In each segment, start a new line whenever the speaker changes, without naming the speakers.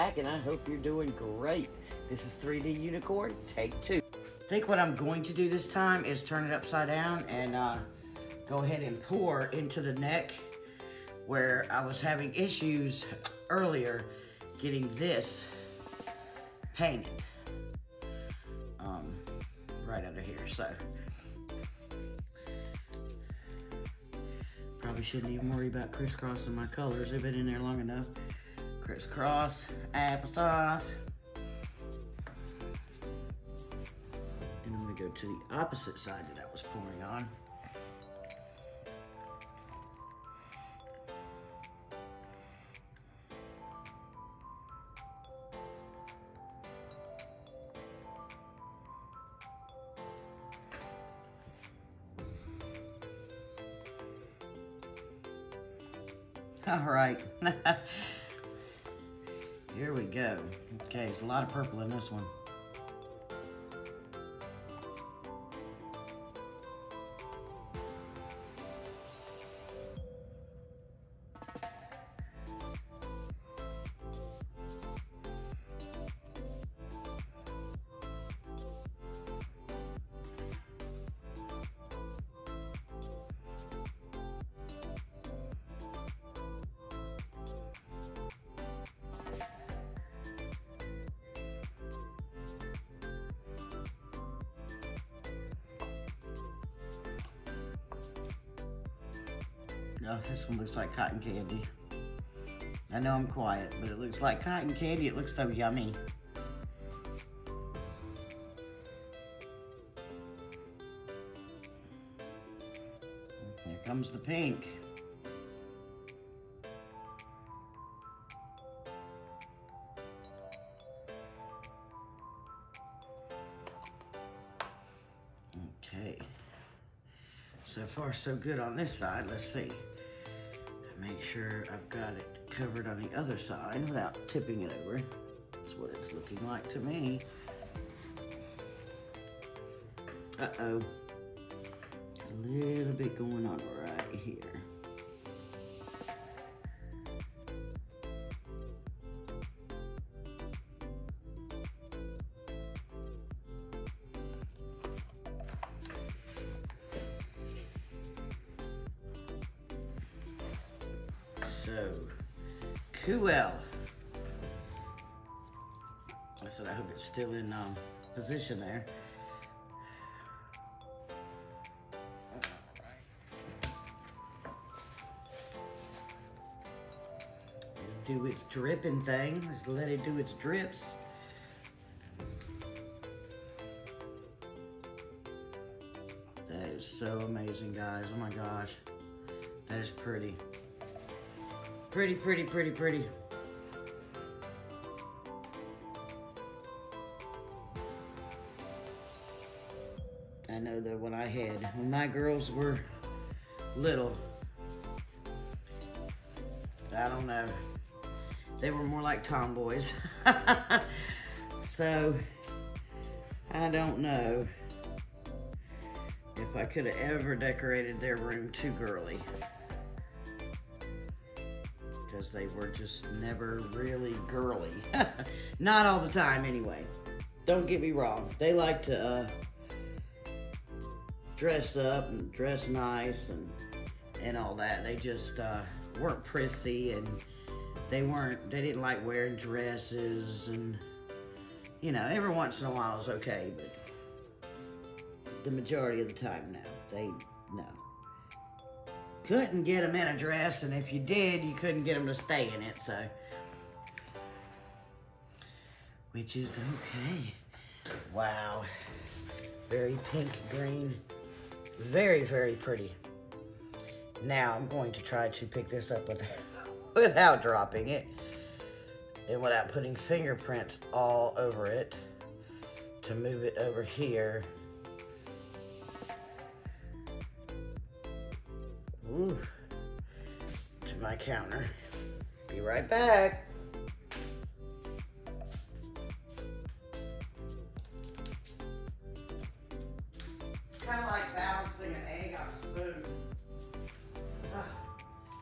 back, and I hope you're doing great. This is 3D Unicorn, take 2. I think what I'm going to do this time is turn it upside down and go ahead and pour into the neck where I was having issues earlier getting this painted right under here. So probably shouldn't even worry about crisscrossing my colors. They've been in there long enough. Crisscross, applesauce. And I'm gonna go to the opposite side that I was pouring on. All right, here we go. Okay, there's a lot of purple in this one. Oh, this one looks like cotton candy. I know I'm quiet, but it looks like cotton candy. It looks so yummy. Here comes the pink. Okay. So far, so good on this side. Let's see. Make sure I've got it covered on the other side without tipping it over. That's what it's looking like to me. Uh-oh. A little bit going on right here. So, cool. I said I hope it's still in position there. It'll do its dripping thing. Just let it do its drips. That is so amazing, guys. Oh my gosh. That is pretty. Pretty, pretty, pretty, pretty. I know that when my girls were little, I don't know, they were more like tomboys. So, I don't know if I could have ever decorated their room too girly. Because they were just never really girly. Not all the time anyway. Don't get me wrong. They like to dress up and dress nice and all that. They just weren't prissy, and they didn't like wearing dresses, and you know, every once in a while is okay, but the majority of the time no. Couldn't get them in a dress, and if you did, you couldn't get them to stay in it, so. Which is okay. Wow. Very pink green. Very, very pretty. Now I'm going to try to pick this up without dropping it and without putting fingerprints all over it to move it over here. Ooh, to my counter. Be right back. Kind of like balancing an egg on a spoon.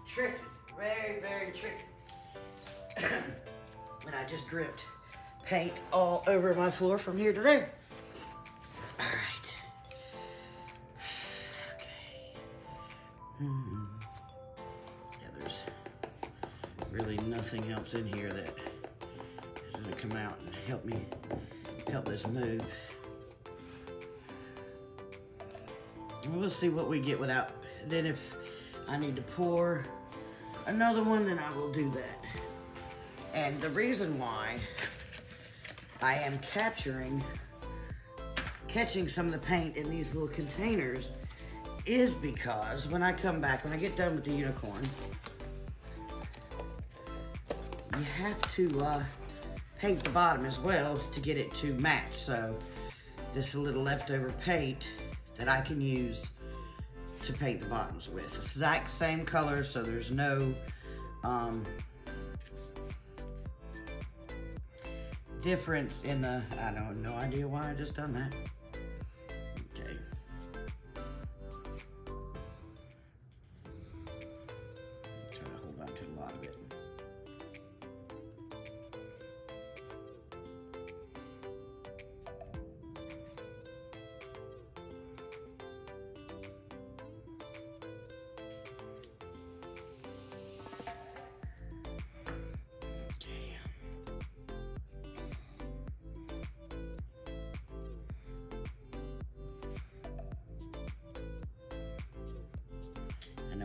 Tricky, very, very tricky. And I just dripped paint all over my floor from here to there. All right. Okay. Yeah, there's really nothing else in here that is gonna come out and help this move. And we'll see what we get without. Then if I need to pour another one, then I will do that. And the reason why I am catching some of the paint in these little containers is because when I come back, when I get done with the unicorn, you have to paint the bottom as well to get it to match. So this is a little leftover paint that I can use to paint the bottoms with. Exact same color, so there's no difference in the, I don't no idea why I just done that. Okay. Try to hold on to a lot of it.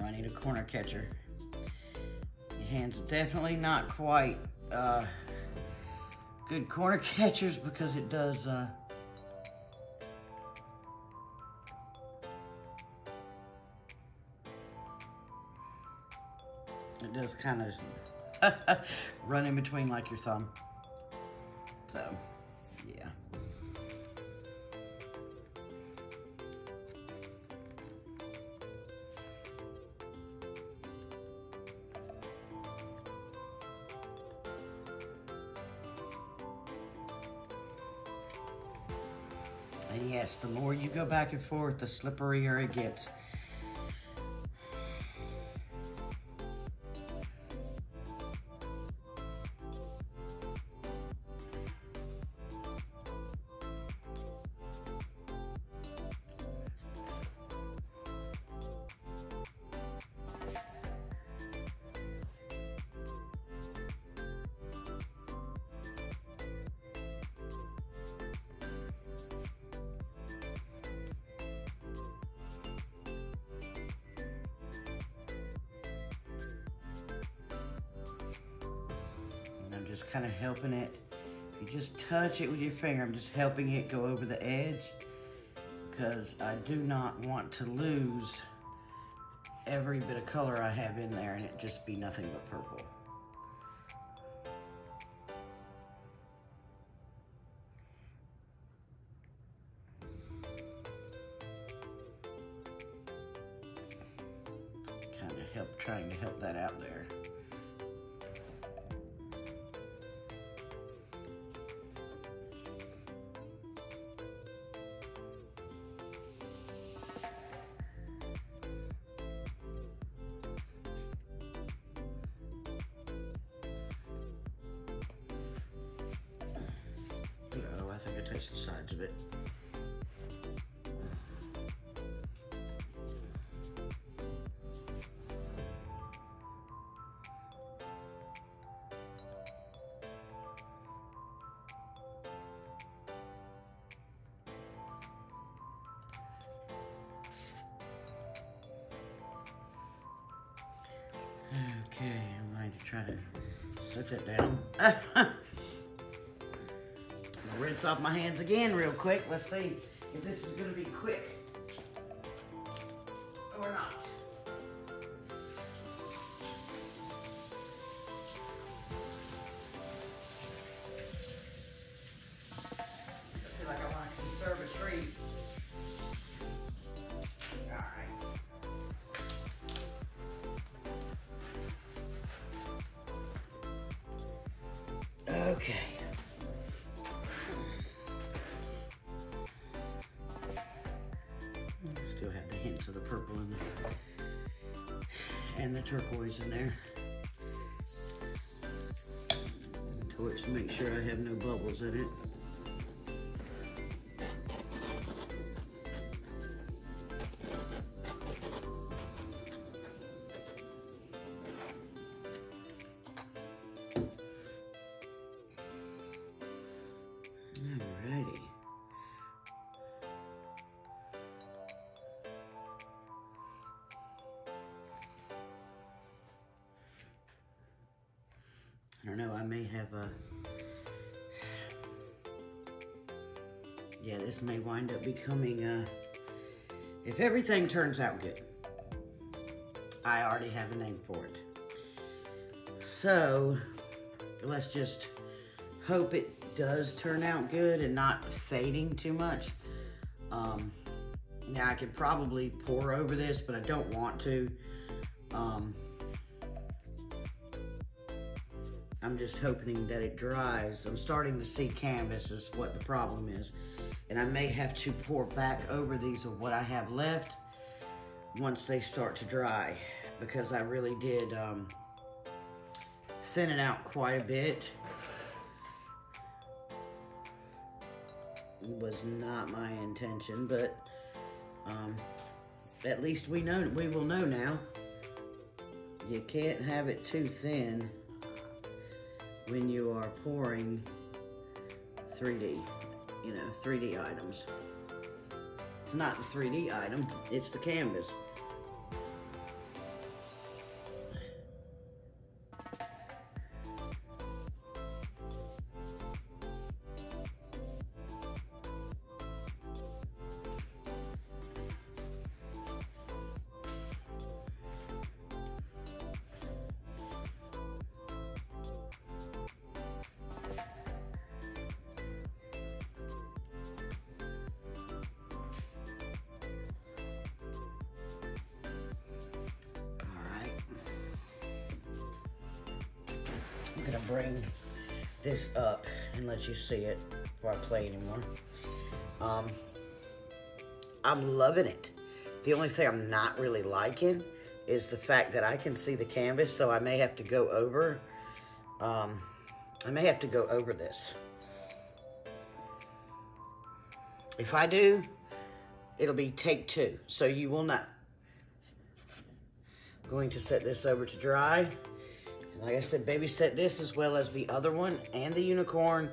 I need a corner catcher. Your hands are definitely not quite good corner catchers because it does kind of run in between like your thumb. So, yeah. And yes, the more you go back and forth, the slipperier it gets. Just kind of helping it. You just touch it with your finger. I'm just helping it go over the edge because I do not want to lose every bit of color I have in there and it just be nothing but purple. Kind of trying to help that out there. The sides of it. Okay, I'm going to try to set that down. Rinse off my hands again real quick. Let's see if this is going to be quick or not. I feel like I want to conserve a tree. All right. Okay. Still have the hints of the purple in there and the turquoise in there. torch to make sure I have no bubbles in it. Alrighty. I don't know, I may have a... Yeah, this may wind up becoming if everything turns out good. I already have a name for it. So, let's just hope it does turn out good and not fading too much. Now I could probably pour over this, but I don't want to. I'm just hoping that it dries. I'm starting to see canvas is what the problem is. And I may have to pour back over these of what I have left once they start to dry, because I really did thin it out quite a bit. It was not my intention, but at least we will know now. You can't have it too thin when you are pouring 3D, 3D items. It's not the 3D item, it's the canvas. I'm gonna bring this up and let you see it before I play anymore. I'm loving it. The only thing I'm not really liking is the fact that I can see the canvas, so I may have to go over. This. If I do, it'll be take 2, so you will know. I'm going to set this over to dry. And like I said, babysit this as well as the other one and the unicorn,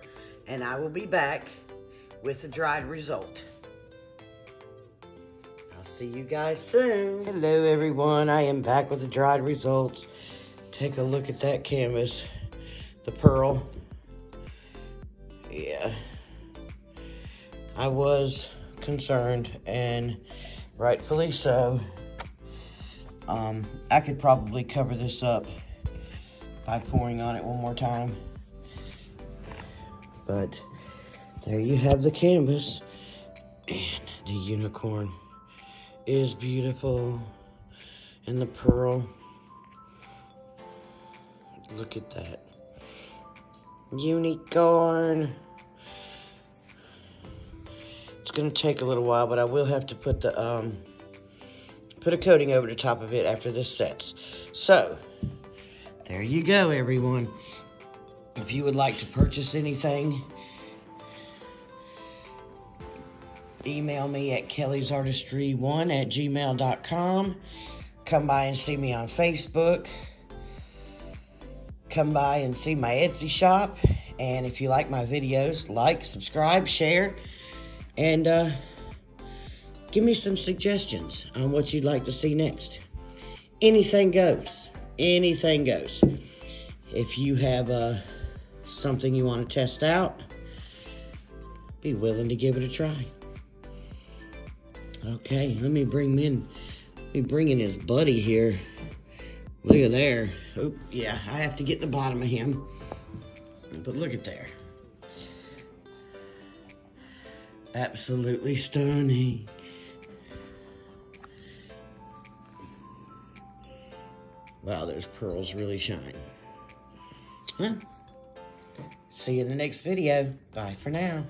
and I will be back with the dried result. I'll see you guys soon. Hello everyone, I am back with the dried results. Take a look at that canvas, the pearl. Yeah, I was concerned, and rightfully so. I could probably cover this up by pouring on it one more time. But there you have the canvas. And the unicorn is beautiful. And the pearl. Look at that. Unicorn. It's gonna take a little while, but I will have to put the put a coating over the top of it after this sets. So, there you go, everyone. If you would like to purchase anything, email me at kellysartistry1@gmail.com. Come by and see me on Facebook. Come by and see my Etsy shop. And if you like my videos, like, subscribe, share, and give me some suggestions on what you'd like to see next. Anything goes. Anything goes. If you have something you want to test out, be willing to give it a try. Okay, let me bring in his buddy here. Look at there. Oh, yeah, I have to get the bottom of him. But look at there. Absolutely stunning. Wow, those pearls really shine. Huh? See you in the next video. Bye for now.